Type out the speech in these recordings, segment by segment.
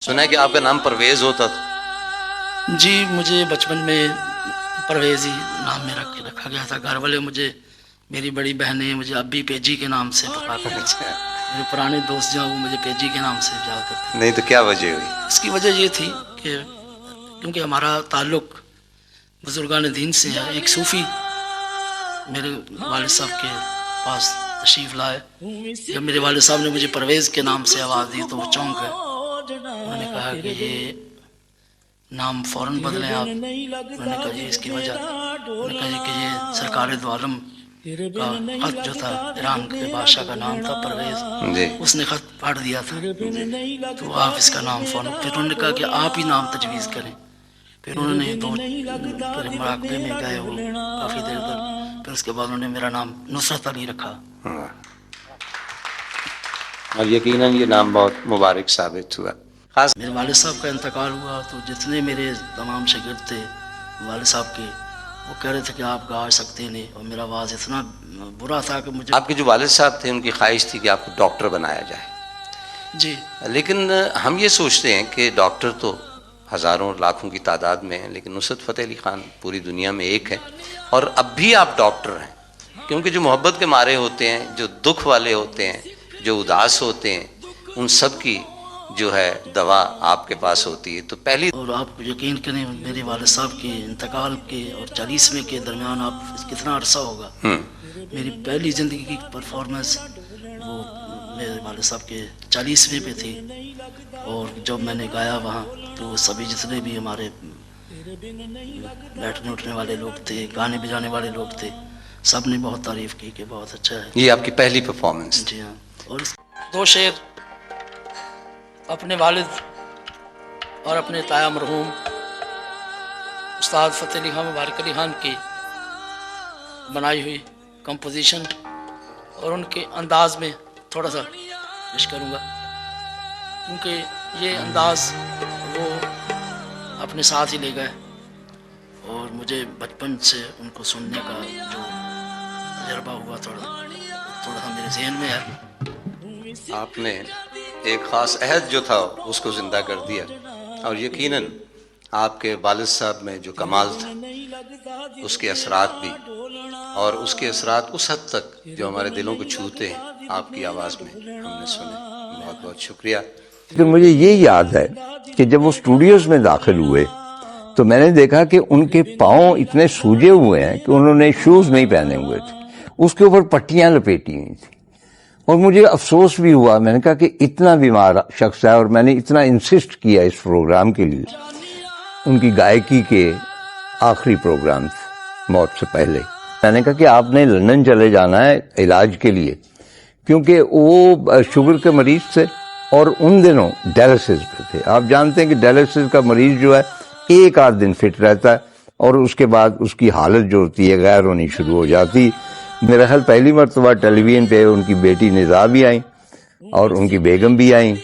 سنا ہے کہ آپ کا نام پرویز ہوتا تھا؟ جی مجھے بچپن میں پرویز ہی نام میرا رکھا گیا تھا. گھر والے مجھے، میری بڑی بہنیں مجھے اب بھی پیجی کے نام سے پکارتے ہیں. اچھا، میرے پرانے دوست جو ہیں وہ مجھے پیجی کے نام سے یاد کرتے نہیں تو کیا وجہ ہوئی؟ ہیں. اس کی وجہ یہ تھی کہ کیونکہ ہمارا تعلق بزرگان دین سے ہے. ایک صوفی میرے والد صاحب کے پاس تشریف لائے. جب میرے والد صاحب نے مجھے پرویز کے نام سے آواز دی تو وہ چونک گئے. انہوں نے کہا کہ یہ نام فوراً بدلیں آپ. انہوں نے کہا جی اس کی وجہ، انہوں نے کہا جی کہ یہ سرکار دو عالم کا خط جو تھا، ایران کے بادشاہ کا نام تھا پرویز، جی اس نے خط پڑھ دیا تھا، تو آپ اس کا نام فوراً. پھر انہوں نے کہا کہ آپ ہی نام تجویز کریں. پھر انہوں نے پھر مراقبے میں گئے وہ کافی دیر تک. پھر اس کے بعد انہوں نے میرا نام نصرت علی رکھا. ہاں. اور یقیناً یہ نام بہت مبارک ثابت ہوا. خاص میرے والد صاحب کا انتقال ہوا تو جتنے میرے تمام شاگرد تھے والد صاحب کے، وہ کہہ رہے تھے کہ آپ گا سکتے نہیں. اور میرا آواز اتنا برا تھا کہ مجھے، آپ کے جو والد صاحب تھے ان کی خواہش تھی کہ آپ کو ڈاکٹر بنایا جائے، جی لیکن ہم یہ سوچتے ہیں کہ ڈاکٹر تو ہزاروں لاکھوں کی تعداد میں ہیں، لیکن نصرت فتح علی خان پوری دنیا میں ایک ہے. اور اب بھی آپ ڈاکٹر ہیں، کیونکہ جو محبت کے مارے ہوتے ہیں، جو دکھ والے ہوتے ہیں، جو اداس ہوتے ہیں، ان سب کی جو ہے دوا آپ کے پاس ہوتی ہے. تو پہلی اور آپ یقین کریں میرے والد صاحب کے انتقال کے اور 40ویں کے درمیان آپ کتنا عرصہ ہوگا، میری پہلی زندگی کی پرفارمنس وہ میرے والد صاحب کے 40ویں پہ تھی. اور جب میں نے گایا وہاں تو سبھی جتنے بھی ہمارے بیٹھنے اٹھنے والے لوگ تھے، گانے بجانے والے لوگ تھے، سب نے بہت تعریف کی کہ بہت اچھا ہے. یہ آپ کی پہلی پرفارمنس تھی. جی ہاں. اور دو شعر اپنے والد اور اپنے تایا مرحوم استاد فتح علی خان مبارک علی خان کی بنائی ہوئی کمپوزیشن اور ان کے انداز میں تھوڑا سا پیش کروں گا، کیونکہ یہ انداز وہ اپنے ساتھ ہی لے گئے اور مجھے بچپن سے ان کو سننے کا جو تجربہ ہوا تھوڑا سا میرے ذہن میں ہے. آپ نے ایک خاص عہد جو تھا اس کو زندہ کر دیا، اور یقیناً آپ کے والد صاحب میں جو کمال تھا اس کے اثرات بھی، اور اس کے اثرات اس حد تک جو ہمارے دلوں کو چھوتے ہیں آپ کی آواز میں ہم نے سنے. بہت بہت شکریہ. لیکن مجھے یہ یاد ہے کہ جب وہ اسٹوڈیوز میں داخل ہوئے تو میں نے دیکھا کہ ان کے پاؤں اتنے سوجے ہوئے ہیں کہ انہوں نے شوز نہیں پہنے ہوئے تھے، اس کے اوپر پٹیاں لپیٹی ہوئی تھیں. اور مجھے افسوس بھی ہوا، میں نے کہا کہ اتنا بیمار شخص ہے، اور میں نے اتنا انسسٹ کیا اس پروگرام کے لیے. ان کی گائیکی کے آخری پروگرام تھے موت سے پہلے. میں نے کہا کہ آپ نے لندن چلے جانا ہے علاج کے لیے، کیونکہ وہ شوگر کے مریض تھے اور ان دنوں ڈائلسس پہ تھے. آپ جانتے ہیں کہ ڈائلسس کا مریض جو ہے ایک آدھ دن فٹ رہتا ہے اور اس کے بعد اس کی حالت جو ہوتی ہے غیر ہونی شروع ہو جاتی. میرا خیال پہلی مرتبہ ٹیلی ویژن پہ ان کی بیٹی نزا بھی آئیں اور ان کی بیگم بھی آئیں.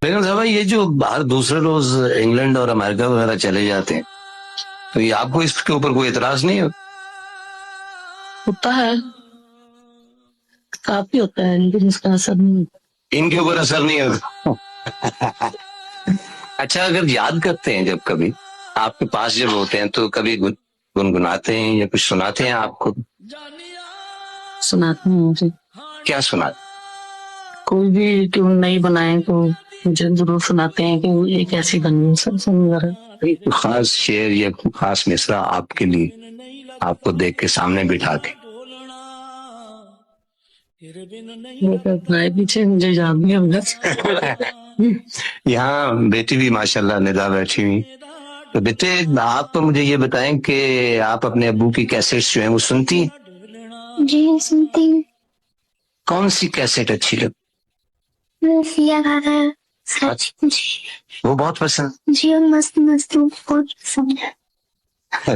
بیگم صاحبہ، یہ جو باہر دوسرے روز انگلینڈ اور امریکہ وغیرہ چلے جاتے ہیں تو یہ آپ کو اس کے اوپر کوئی اعتراض نہیں ہوتا ہے، کافی ہوتا ہے، لیکن اس کا اثر نہیں ہوتا. ان کے اوپر اثر نہیں ہوتا؟ اچھا، اگر یاد کرتے ہیں جب کبھی آپ کے پاس جب ہوتے ہیں تو کبھی گنگناتے ہیں یا کچھ سناتے ہیں آپ کو؟ سناتے ہیں مجھے، کیا سناتے؟ کوئی بھی ٹیون نہیں بنائے تو مجھے ضرور سناتے ہیں کہ یہ کیسی بنی ہے. کوئی خاص شعر یا کوئی خاص مصرع آپ کے لیے، آپ کو دیکھ کے سامنے بٹھا کے؟ پیچھے مجھے یاد نہیں ہوگا. یہاں بیٹی بھی ماشاءاللہ ندا بیٹھی ہوئی. تو بیٹے، آپ تو مجھے یہ بتائیں کہ آپ اپنے ابو کی کیسٹس جو ہیں وہ سنتی ہیں؟ جی سنتی ہوں. کون سی کیسٹ اچھی لگتی؟ سیا گانا سچ جی. وہ بہت پسند؟ جی مست مست بہت پسند ہے.